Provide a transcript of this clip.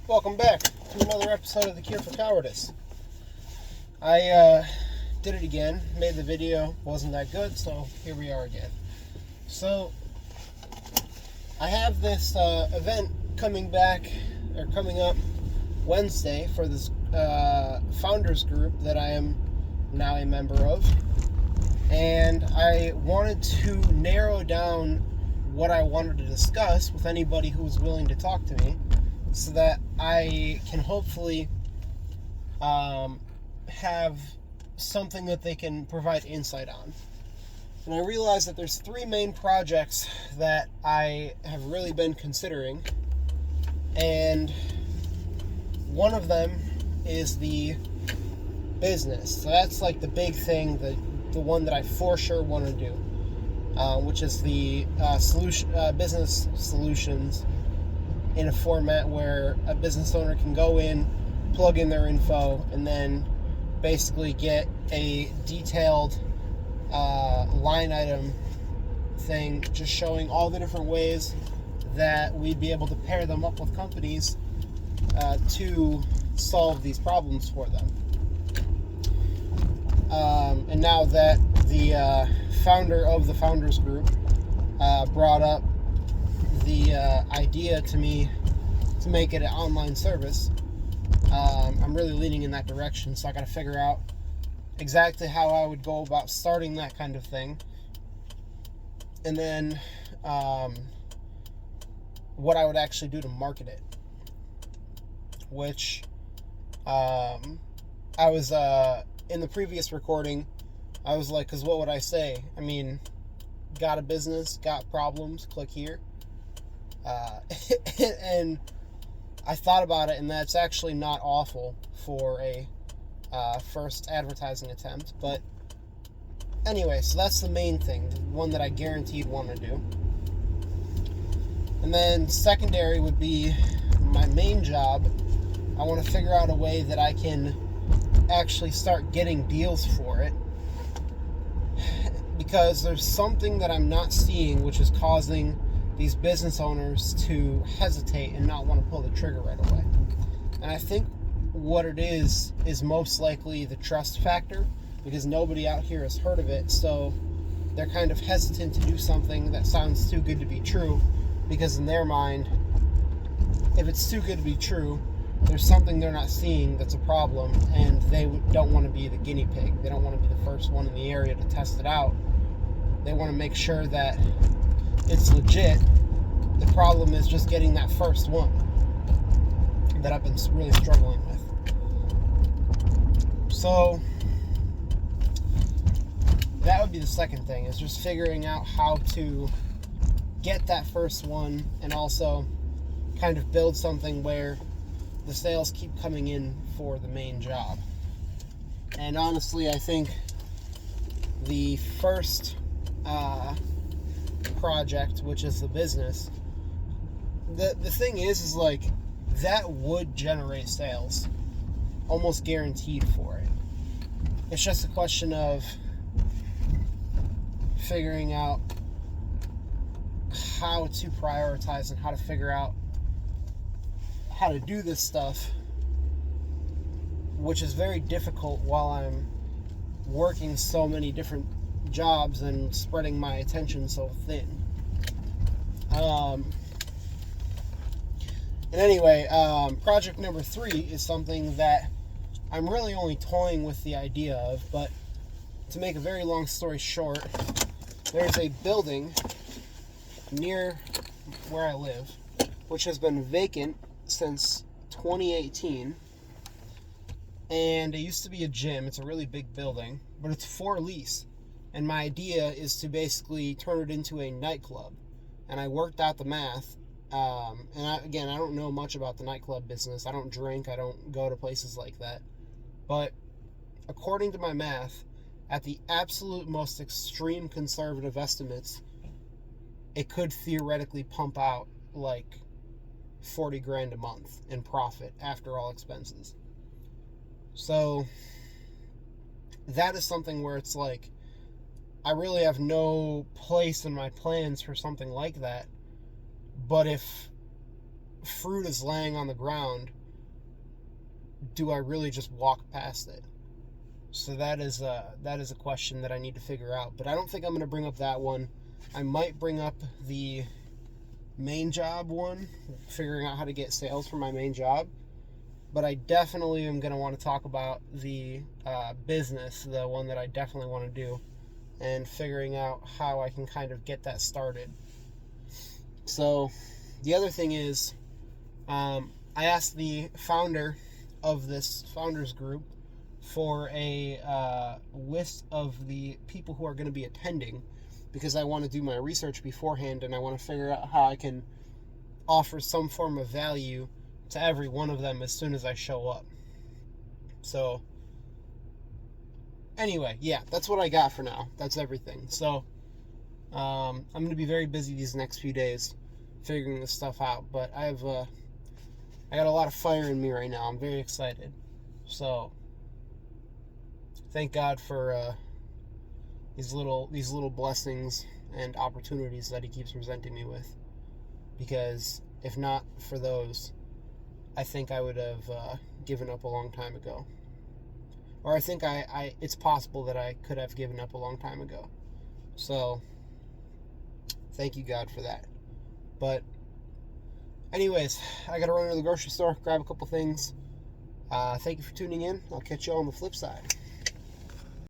Welcome back to another episode of The Cure for Cowardice. I did it again, made the video, wasn't that good, so here we are again. So, I have this event coming up Wednesday for this founders group that I am now a member of. And I wanted to narrow down what I wanted to discuss with anybody who was willing to talk to me, so that I can hopefully have something that they can provide insight on. And I realized that there's three main projects that I have really been considering, and one of them is the business. So that's like the big thing, the one that I for sure want to do, which is the business solutions, in a format where a business owner can go in, plug in their info, and then basically get a detailed line item thing just showing all the different ways that we'd be able to pair them up with companies to solve these problems for them. And now that the founder of the Founders Group brought up the idea to me to make it an online service, I'm really leaning in that direction, so I got to figure out exactly how I would go about starting that kind of thing, and then what I would actually do to market it, which I was in the previous recording, I was like, because what would I say? I mean, got a business, got problems, click here. And I thought about it, and that's actually not awful for a first advertising attempt. But anyway, so that's the main thing, the one that I guaranteed want to do. And then secondary would be my main job. I want to figure out a way that I can actually start getting deals for it, because there's something that I'm not seeing which is causing these business owners to hesitate and not want to pull the trigger right away. And I think what it is most likely the trust factor, because nobody out here has heard of it, so they're kind of hesitant to do something that sounds too good to be true, because in their mind, if it's too good to be true, there's something they're not seeing that's a problem, and they don't want to be the guinea pig. They don't want to be the first one in the area to test it out. They want to make sure that it's legit. The problem is just getting that first one that I've been really struggling with. So that would be the second thing, is just figuring out how to get that first one, and also kind of build something where the sales keep coming in for the main job. And honestly, I think the first project, which is the business, the thing is like, that would generate sales, almost guaranteed for it. It's just a question of figuring out how to prioritize and how to figure out how to do this stuff, which is very difficult while I'm working so many different jobs and spreading my attention so thin. And anyway, project number 3 is something that I'm really only toying with the idea of, but to make a very long story short, there's a building near where I live, which has been vacant since 2018, and it used to be a gym. It's a really big building, but it's for lease, and my idea is to basically turn it into a nightclub. And I worked out the math, and I don't know much about the nightclub business. I don't drink, I don't go to places like that, but according to my math, at the absolute most extreme conservative estimates, it could theoretically pump out like $40,000 a month in profit after all expenses. So that is something where it's like, I really have no place in my plans for something like that. But if fruit is laying on the ground, do I really just walk past it? So that is a question that I need to figure out. But I don't think I'm going to bring up that one. I might bring up the main job one, figuring out how to get sales for my main job. But I definitely am going to want to talk about the business, the one that I definitely want to do, and figuring out how I can kind of get that started. So the other thing is, I asked the founder of this founders group for a list of the people who are going to be attending, because I want to do my research beforehand and I want to figure out how I can offer some form of value to every one of them as soon as I show up. So anyway, yeah, that's what I got for now. That's everything. So I'm going to be very busy these next few days figuring this stuff out, but I got a lot of fire in me right now. I'm very excited. So thank God for these little blessings and opportunities that he keeps presenting me with, because if not for those, I think I would have given up a long time ago. Or I think it's possible that I could have given up a long time ago. So thank you, God, for that. But anyways, I gotta run to the grocery store, grab a couple things. Thank you for tuning in. I'll catch you on the flip side.